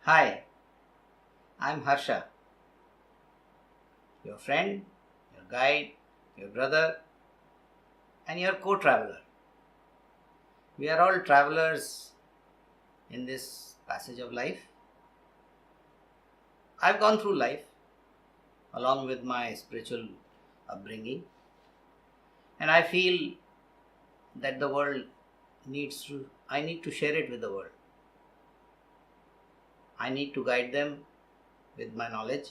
Hi, I'm Harsha, your friend, your guide, your brother, and your co traveler. We are all travelers in this passage of life. I've gone through life along with my spiritual upbringing, and I feel that the world I need to share it with the world. I need to guide them with my knowledge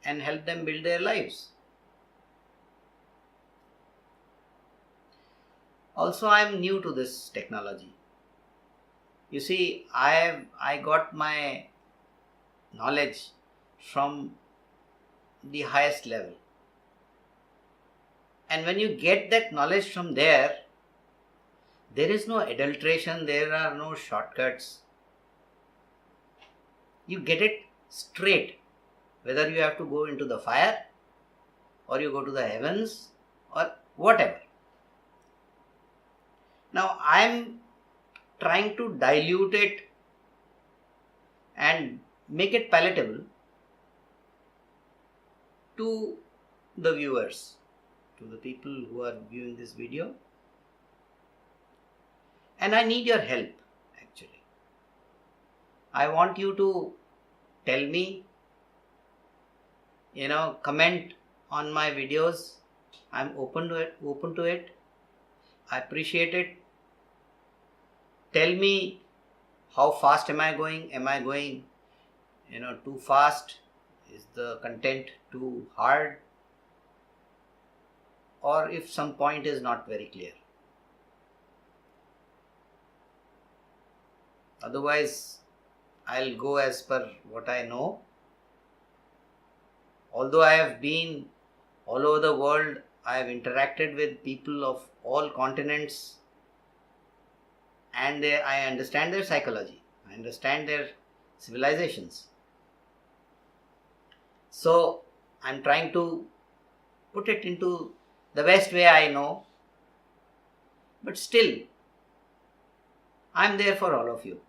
and help them build their lives. Also, I'm new to this technology. You see, I got my knowledge from the highest level. And when you get that knowledge from there is no adulteration, there are no shortcuts. You get it straight, whether you have to go into the fire or you go to the heavens or whatever. Now I'm trying to dilute it and make it palatable to the viewers, to the people who are viewing this video. And I need your help actually. I want you to tell me, comment on my videos. I'm open to it. I appreciate it. Tell me how fast am I going? Am I going, too fast? Is the content too hard? Or if some point is not very clear. Otherwise, I'll go as per what I know. Although I have been all over the world, I have interacted with people of all continents, and I understand their psychology. I understand their civilizations. So I'm trying to put it into the best way I know, but still I'm there for all of you.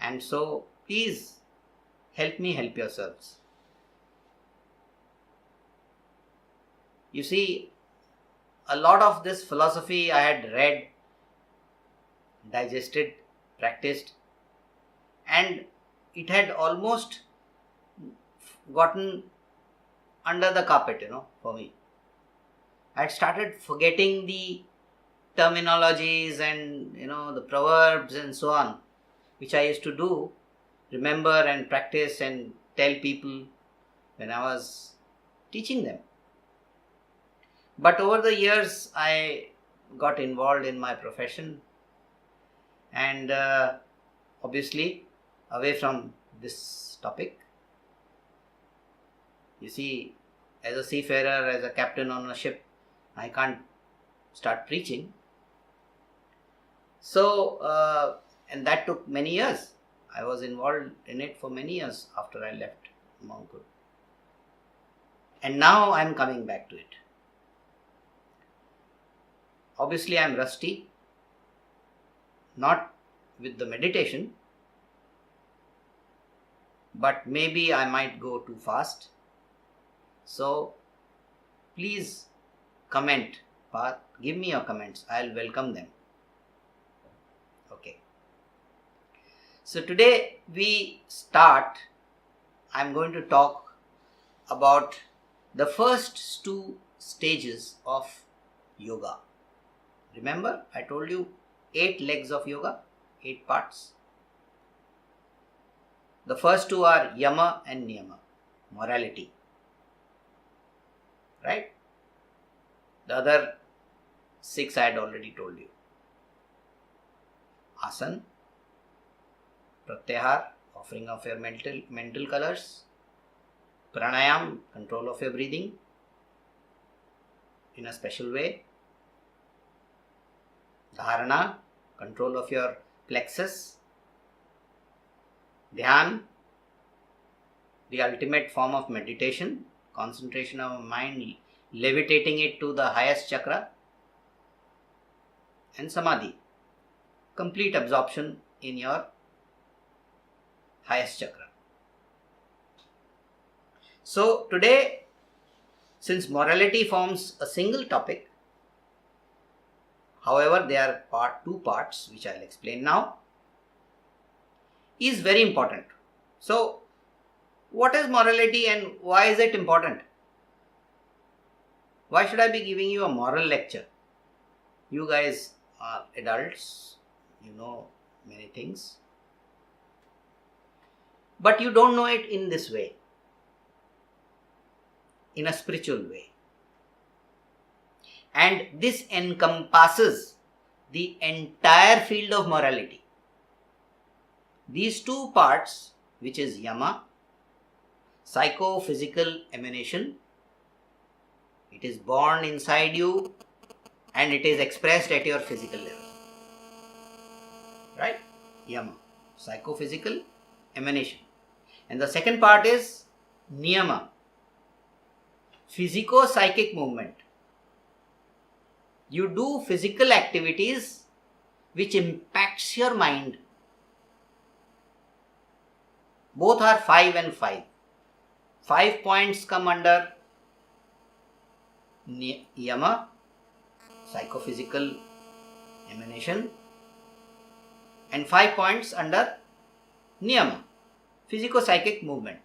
And so please help me help yourselves. You see, a lot of this philosophy I had read, digested, practiced, and it had almost gotten under the carpet, for me. I had started forgetting the terminologies and, the proverbs and so on, which I used to do, remember and practice and tell people when I was teaching them. But over the years, I got involved in my profession and obviously away from this topic. You see, as a seafarer, as a captain on a ship, I can't start preaching. So, and that took many years. I was involved in it for many years after I left monkhood. And now I'm coming back to it. Obviously, I'm rusty, not with the meditation, but maybe I might go too fast. So, please comment, give me your comments. I'll welcome them. Okay. So today I'm going to talk about the first two stages of yoga. Remember, I told you 8 legs of yoga, 8 parts. The first two are yama and niyama, morality. right? The other 6 I had already told you. Asan, Pratyahar, offering of your mental colors. Pranayam, control of your breathing in a special way. Dharana, control of your plexus. Dhyan, the ultimate form of meditation, concentration of mind, levitating it to the highest chakra. And Samadhi, complete absorption in your highest chakra. So today, since morality forms a single topic, however there are two parts which I will explain now, is very important. So what is morality and why is it important? Why should I be giving you a moral lecture? You guys are adults, you know many things, but you don't know it in this way, in a spiritual way. And this encompasses the entire field of morality. These two parts, which is yama, psychophysical emanation, it is born inside you and it is expressed at your physical level. Right? Yama, psychophysical emanation. And the second part is niyama, physico-psychic movement. You do physical activities which impacts your mind. Both are 5 and 5. 5 points come under yama, psychophysical emanation, and 5 points under niyama, physico-psychic movement.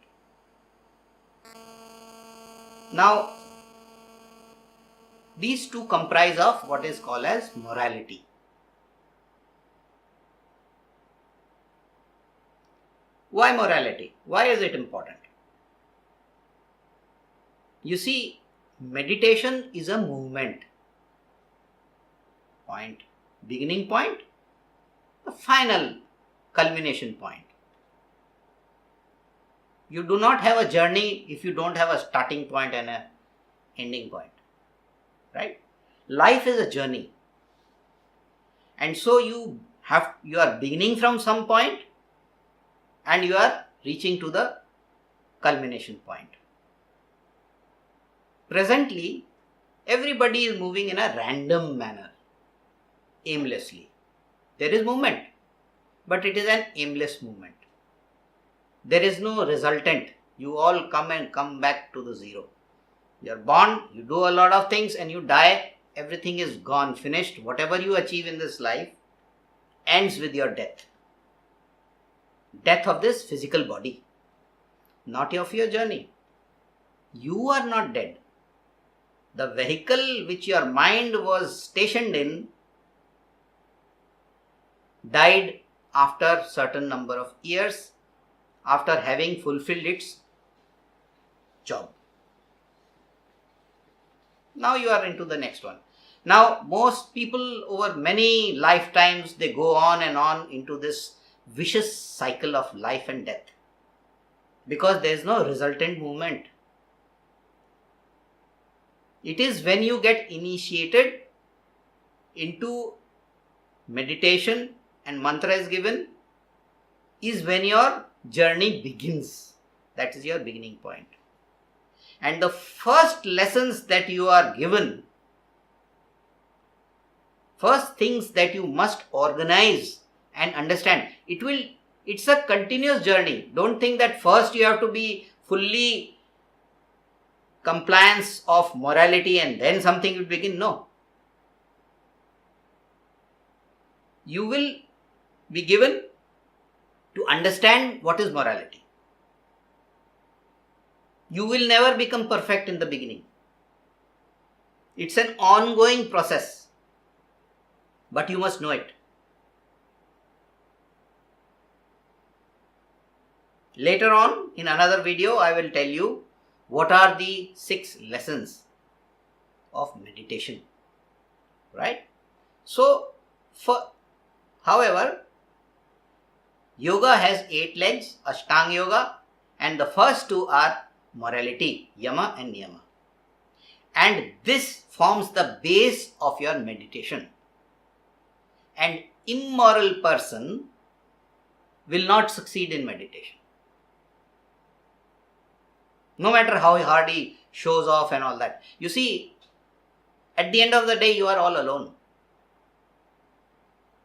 Now, these two comprise of what is called as morality. Why morality? Why is it important? You see, meditation is a movement. Point, beginning point, the final culmination point. You do not have a journey if you don't have a starting point and an ending point. Right? Life is a journey. And so you are beginning from some point and you are reaching to the culmination point. Presently, everybody is moving in a random manner, aimlessly. There is movement, but it is an aimless movement. There is no resultant. You all come back to the zero. You are born, you do a lot of things and you die. Everything is gone, finished. Whatever you achieve in this life ends with your death. Death of this physical body, not of your journey. You are not dead. The vehicle which your mind was stationed in died after certain number of years, after having fulfilled its job. Now you are into the next one. Now most people over many lifetimes, they go on and on into this vicious cycle of life and death because there is no resultant movement. It is when you get initiated into meditation and mantra is given, is when your journey begins. That is your beginning point. And the first lessons that you are given, first things that you must organize and understand, it's a continuous journey. Don't think that first you have to be fully compliance of morality and then something will begin. No. You will be given to understand what is morality. You will never become perfect in the beginning. It's an ongoing process, but you must know it. Later on, in another video, I will tell you what are the 6 lessons of meditation, right? So, however, yoga has 8 legs, Ashtanga Yoga, and the first 2 are morality, Yama and Niyama. And this forms the base of your meditation. An immoral person will not succeed in meditation. No matter how hard he shows off and all that. You see, at the end of the day, you are all alone.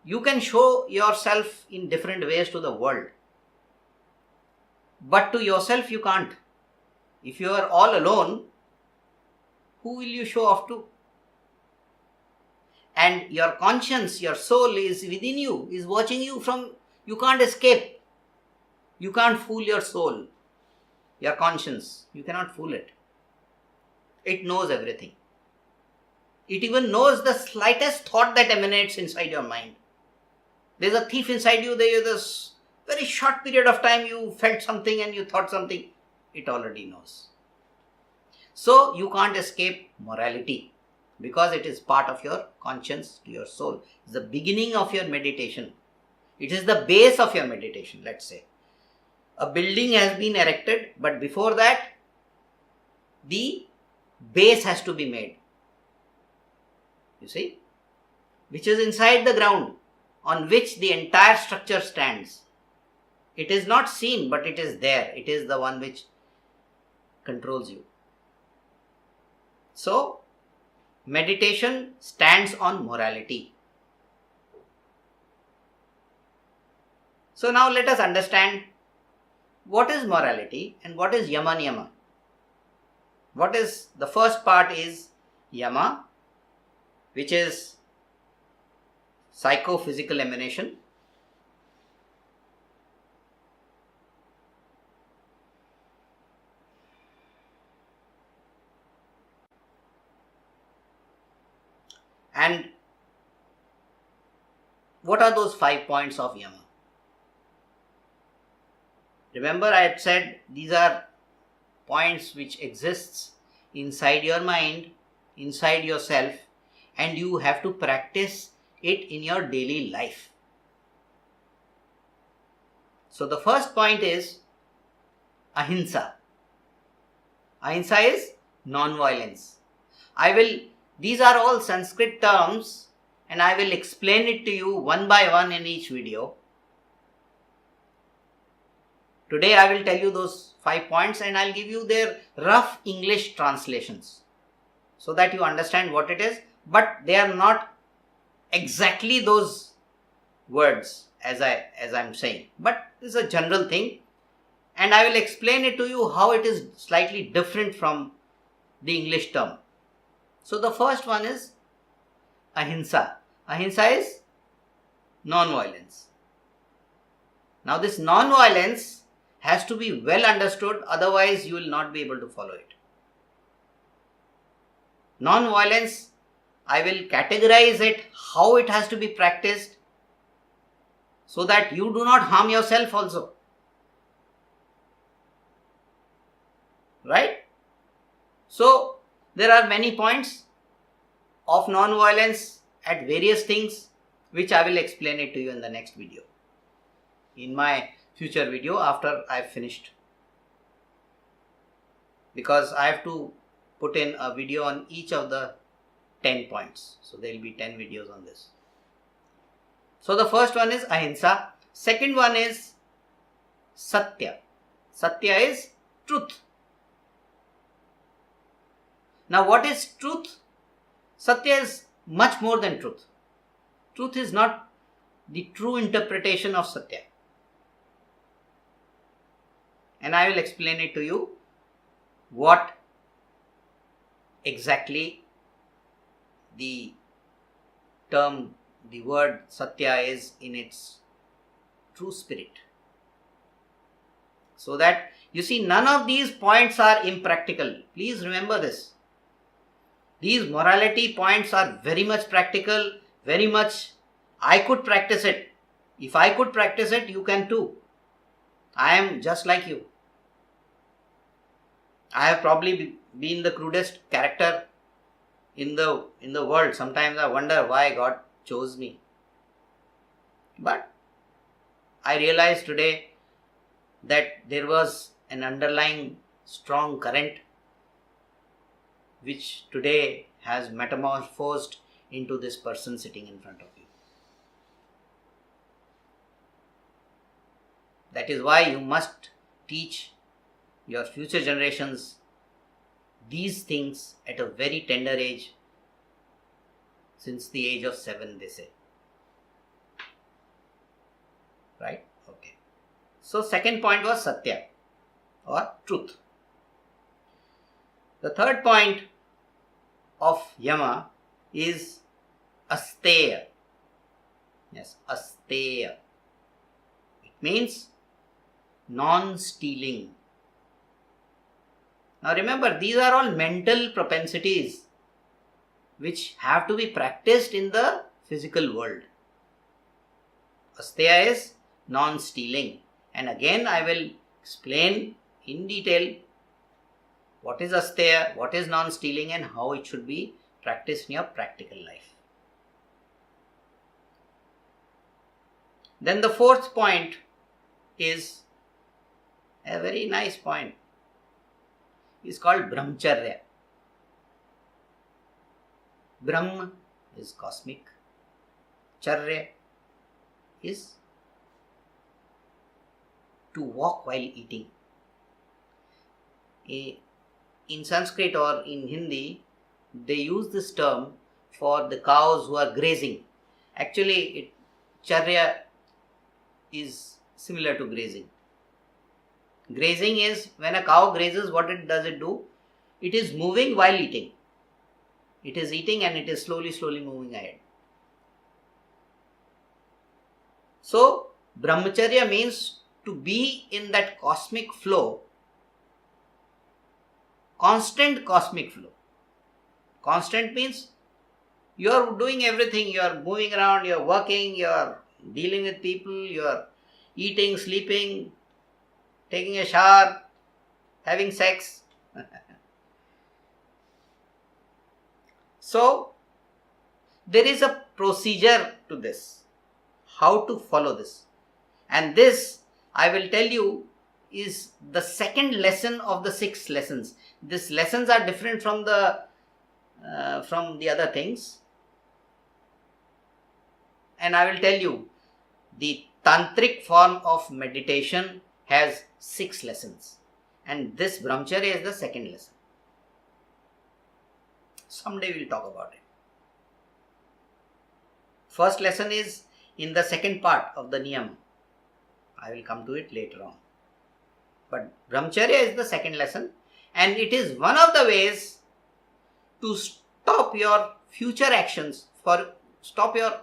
You can show yourself in different ways to the world. But to yourself, you can't. If you are all alone, who will you show off to? And your conscience, your soul is within you, is watching you from, you can't escape. You can't fool your soul, your conscience. You cannot fool it. It knows everything. It even knows the slightest thought that emanates inside your mind. There's a thief inside you, there is this very short period of time you felt something and you thought something. It already knows. So you can't escape morality because it is part of your conscience to your soul. It's the beginning of your meditation. It is the base of your meditation, let's say. A building has been erected, but before that, the base has to be made. You see? Which is inside the ground, on which the entire structure stands. It is not seen, but it is there. It is the one which controls you. So, meditation stands on morality. So now let us understand what is morality and what is yama niyama. What is the first part is yama, which is psychophysical emanation. And what are those 5 points of yama? Remember, I had said these are points which exists inside your mind, inside yourself, and you have to practice it in your daily life. So the first point is ahimsa. Ahimsa is non-violence. These are all Sanskrit terms and I will explain it to you one by one in each video. Today I will tell you those 5 points and I'll give you their rough English translations so that you understand what it is, but they are not exactly those words as I'm saying, but this is a general thing and I will explain it to you how it is slightly different from the English term. So the first one is ahimsa. Ahimsa is non-violence. Now this non-violence has to be well understood, otherwise you will not be able to follow it. Non-violence, I will categorize it, how it has to be practiced, so that you do not harm yourself also. Right? So, there are many points of non-violence at various things, which I will explain it to you in the next video. In my future video after I have finished. Because I have to put in a video on each of the 10 points. So there will be 10 videos on this. So the first one is ahimsa. Second one is satya. Satya is truth. Now what is truth? Satya is much more than truth. Truth is not the true interpretation of satya. And I will explain it to you what exactly the term, the word satya is in its true spirit. So that you see, none of these points are impractical. Please remember this. These morality points are very much practical, very much I could practice it. If I could practice it, you can too. I am just like you. I have probably been the crudest character in the world. Sometimes I wonder why God chose me. But I realized today that there was an underlying strong current which today has metamorphosed into this person sitting in front of you. That is why you must teach your future generations these things at a very tender age, since the age of 7, they say. Right? Okay. So second point was Satya or truth. The third point of Yama is Asteya. Yes, Asteya. It means non-stealing. Now remember, these are all mental propensities which have to be practiced in the physical world. Asteya is non-stealing. And again I will explain in detail what is Asteya, what is non-stealing, and how it should be practiced in your practical life. Then the fourth point is a very nice point. It's called Brahmacharya. Brahm is cosmic. Charya is to walk while eating. In Sanskrit or in Hindi, they use this term for the cows who are grazing. Actually, Charya is similar to grazing. Grazing is when a cow grazes, what does it do? It is moving while eating. It is eating and it is slowly moving ahead. So, Brahmacharya means to be in that cosmic flow, constant cosmic flow. Constant means you are doing everything, you are moving around, you are working, you are dealing with people, you are eating, sleeping, taking a shower, having sex. So, there is a procedure to this, how to follow this. And this, I will tell you, is the second lesson of the 6 lessons. These lessons are different from the other things. And I will tell you, the tantric form of meditation has 6 lessons. And this Brahmacharya is the second lesson. Someday we will talk about it. First lesson is in the second part of the Niyam. I will come to it later on. But Brahmacharya is the second lesson, and it is one of the ways to stop your future actions, stop your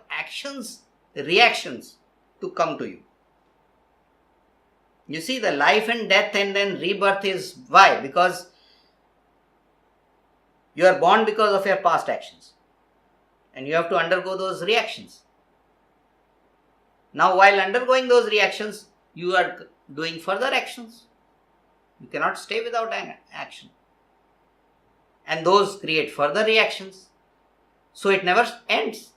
reactions to come to you. You see, the life and death and then rebirth is why? Because you are born because of your past actions, and you have to undergo those reactions. Now, while undergoing those reactions, you are doing further actions. You cannot stay without an action. And those create further reactions. So it never ends.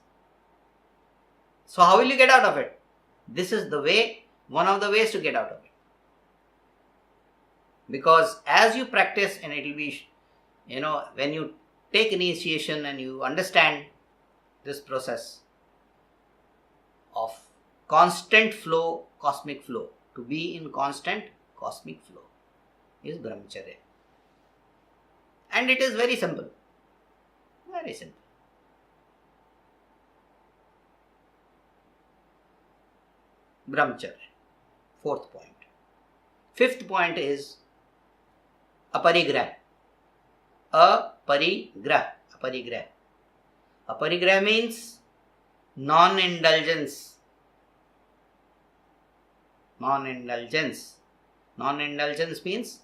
So how will you get out of it? This is the way, one of the ways to get out of it. Because as you practice, and it will be, when you take initiation and you understand this process of constant flow, cosmic flow, to be in constant cosmic flow is Brahmacharya. And it is very simple. Very simple. Brahmacharya. 4th point. 5th point is aparigrah. Aparigrah. Aparigrah means non-indulgence. Non-indulgence. Non-indulgence means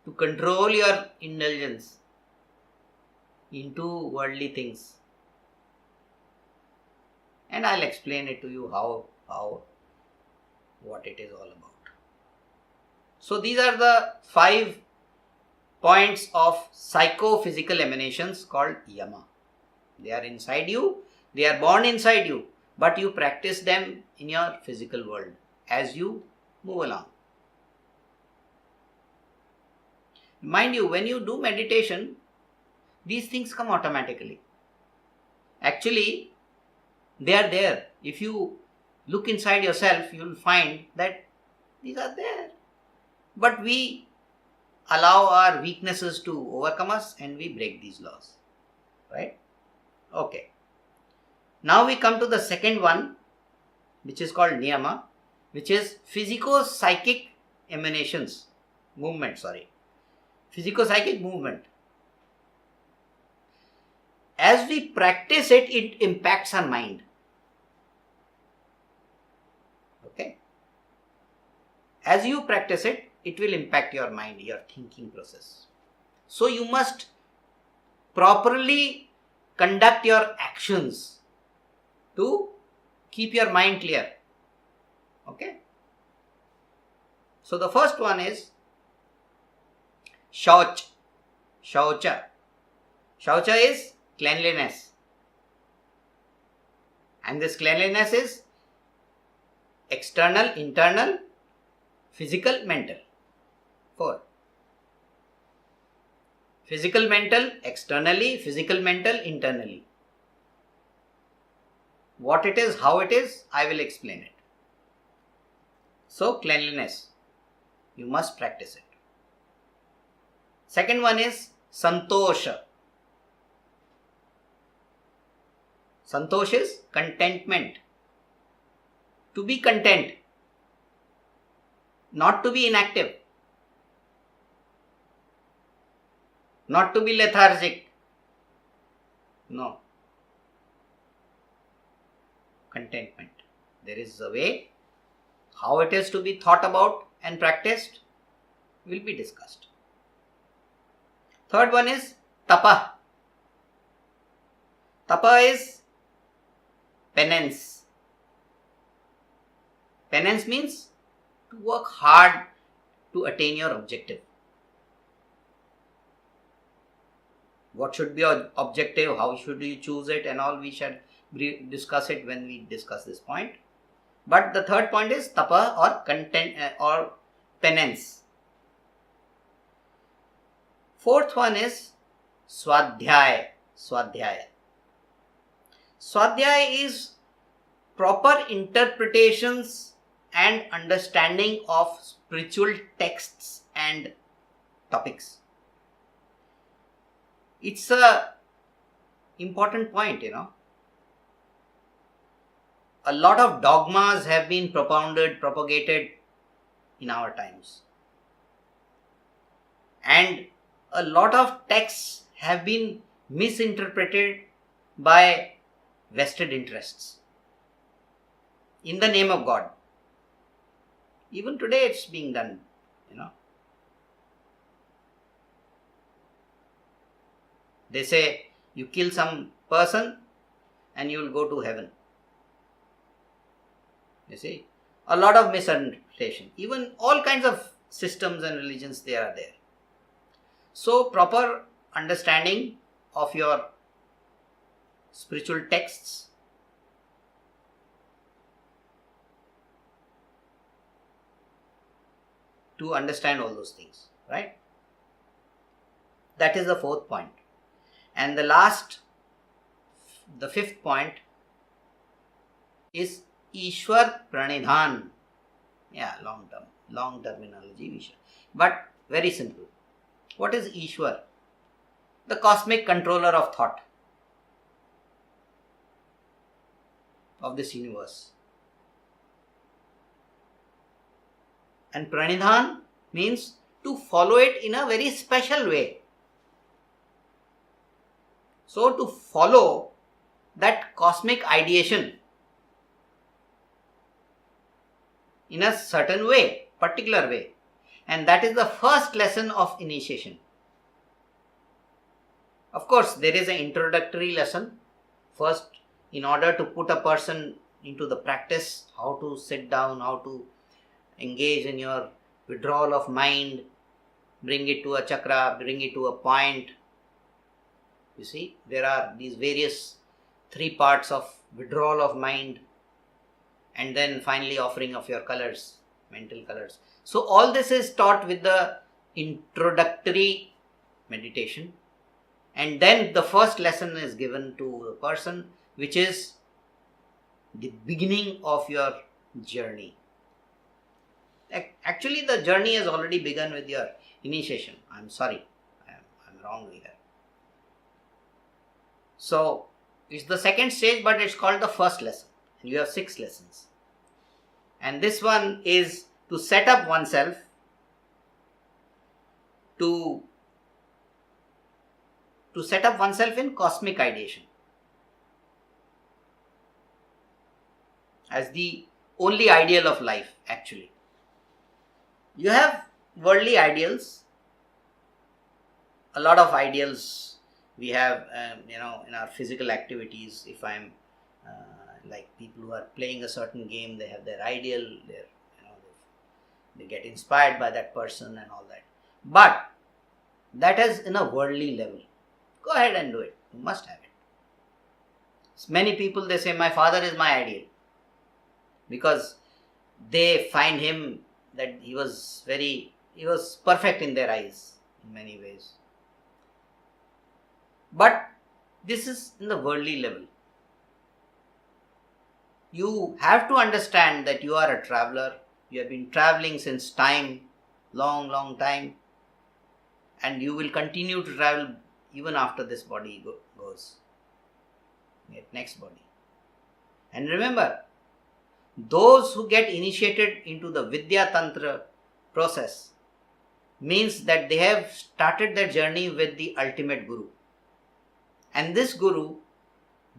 to control your indulgence into worldly things. And I'll explain it to you what it is all about. So these are the 5 points of psychophysical emanations called yama. They are inside you, they are born inside you, but you practice them in your physical world as you move along. Mind you, when you do meditation, these things come automatically. Actually, they are there. If you look inside yourself, you will find that these are there. But we allow our weaknesses to overcome us and we break these laws. Right? Okay. Now we come to the second one, which is called niyama, which is physico-psychic emanations. Physico-psychic movement. As we practice it, it impacts our mind. Okay? As you practice it, it will impact your mind, your thinking process. So you must properly conduct your actions to keep your mind clear. Okay? So the first one is shaucha. Shaucha is cleanliness. And this cleanliness is external, internal, physical, mental. 4. Physical, mental, externally, physical, mental, internally. What it is, how it is, I will explain it. So, cleanliness. You must practice it. Second one is santosha. Santosh is contentment. To be content. Not to be inactive. Not to be lethargic. No. Contentment. There is a way. How it is to be thought about and practiced will be discussed. Third one is tapa. Tapa is penance. Penance means to work hard to attain your objective. What should be your objective? How should you choose it? And all we shall discuss it when we discuss this point. But the third point is tapa or penance. Fourth one is swadhyaya. Swadhyaya is proper interpretations and understanding of spiritual texts and topics. It's a important point, A lot of dogmas have been propagated in our times. And a lot of texts have been misinterpreted by vested interests in the name of God. Even today it's being done, They say you kill some person and you will go to heaven. You see, a lot of misinterpretation. Even all kinds of systems and religions, they are there. So proper understanding of your spiritual texts, to understand all those things, right? That is the fourth point. And the fifth point is Ishwar Pranidhan. Yeah, long terminology. But very simple. What is Ishwar? The cosmic controller of thought of this universe. And Pranidhan means to follow it in a very special way. So to follow that cosmic ideation in a certain way, particular way. And that is the first lesson of initiation. Of course, there is an introductory lesson. First, in order to put a person into the practice, how to sit down, how to engage in your withdrawal of mind, bring it to a chakra, bring it to a point. You see, there are these various 3 parts of withdrawal of mind, and then finally offering of your colors, mental colors. So all this is taught with the introductory meditation, and then the first lesson is given to the person, which is the beginning of your journey. Actually, the journey has already begun with your initiation. I'm sorry, I'm wrong here. So it's the second stage, but it's called the first lesson. You have 6 lessons. And this one is to set up oneself to set up oneself in cosmic ideation as the only ideal of life. Actually, you have worldly ideals, a lot of ideals we have, in our physical activities. If I'm like people who are playing a certain game, they have their ideal, they get inspired by that person and all that. But that is in a worldly level. Go ahead and do it. You must have it. Many people, they say, my father is my ideal, because they find him that he was perfect in their eyes in many ways. But this is in the worldly level. You have to understand that you are a traveler. You have been traveling since time, long time, and you will continue to travel even after this body goes. Get next body. And remember, those who get initiated into the Vidya Tantra process means that they have started their journey with the ultimate Guru. And this Guru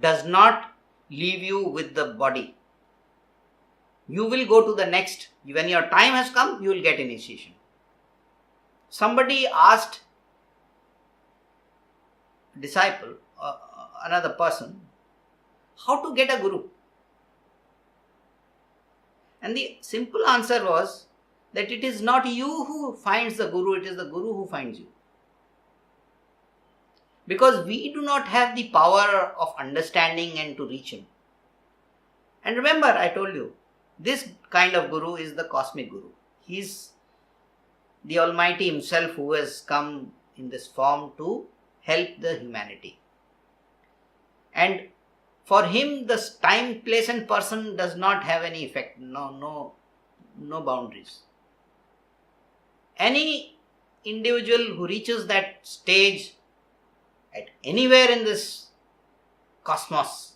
does not leave you with the body. You will go to the next. When your time has come, you will get initiation. Somebody asked disciple, another person, how to get a Guru. And the simple answer was that it is not you who finds the Guru, it is the Guru who finds you. Because we do not have the power of understanding and to reach him. And remember, I told you, this kind of Guru is the cosmic Guru. He is the Almighty himself who has come in this form to help the humanity. And for him, the time, place and person does not have any effect. No boundaries. Any individual who reaches that stage at anywhere in this cosmos,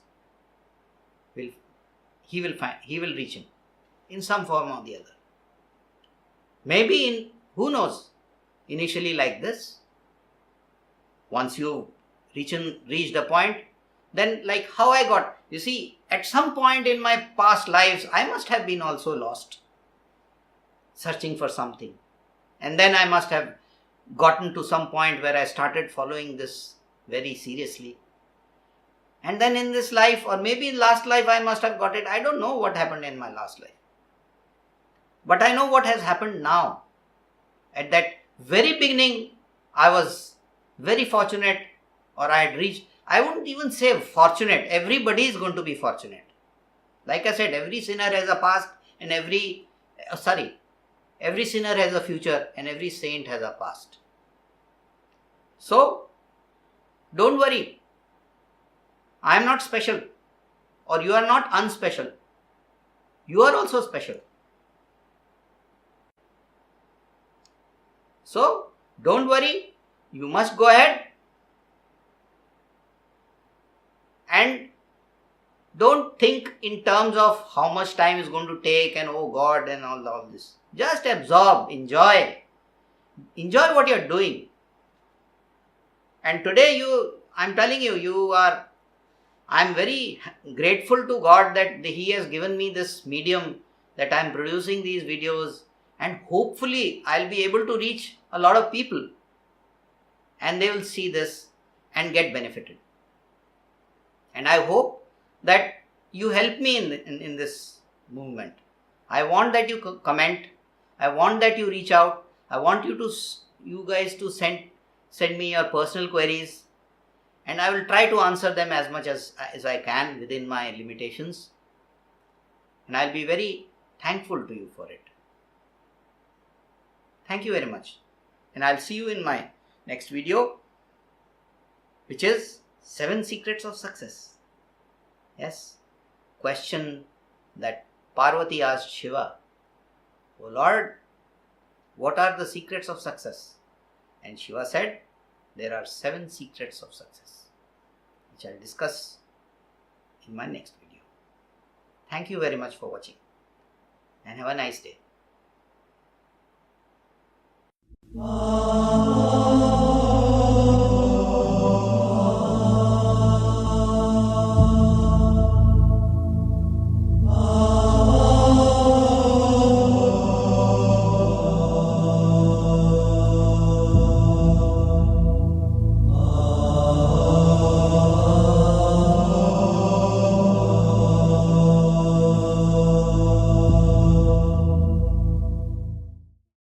he will reach him in some form or the other. Maybe who knows, initially like this. Once you reach a point, then like how I got, you see, at some point in my past lives, I must have been also lost, searching for something. And then I must have gotten to some point where I started following this very seriously. And then in this life, or maybe in last life, I must have got it. I don't know what happened in my last life. But I know what has happened now. At that very beginning, I was very fortunate, or I had reached, I wouldn't even say fortunate. Everybody is going to be fortunate. Like I said, every sinner has a past and every sinner has a future and every saint has a past. So, don't worry. I am not special, or you are not unspecial. You are also special. So, don't worry. You must go ahead and don't think in terms of how much time is going to take and oh God and all this. Just absorb, enjoy. Enjoy what you are doing. And today I'm telling you, I'm very grateful to God that He has given me this medium, that I'm producing these videos, and hopefully I'll be able to reach a lot of people and they will see this and get benefited. And I hope that you help me in this movement. I want that you comment. I want that you reach out. I want you to you guys to send me your personal queries, and I will try to answer them as much as I can within my limitations. And I'll be very thankful to you for it. Thank you very much. And I'll see you in my next video, which is 7 Secrets of Success. Yes, question that Parvati asked Shiva, "Oh Lord, what are the secrets of success?" And Shiva said, there are 7 secrets of success, which I'll discuss in my next video. Thank you very much for watching, and have a nice day.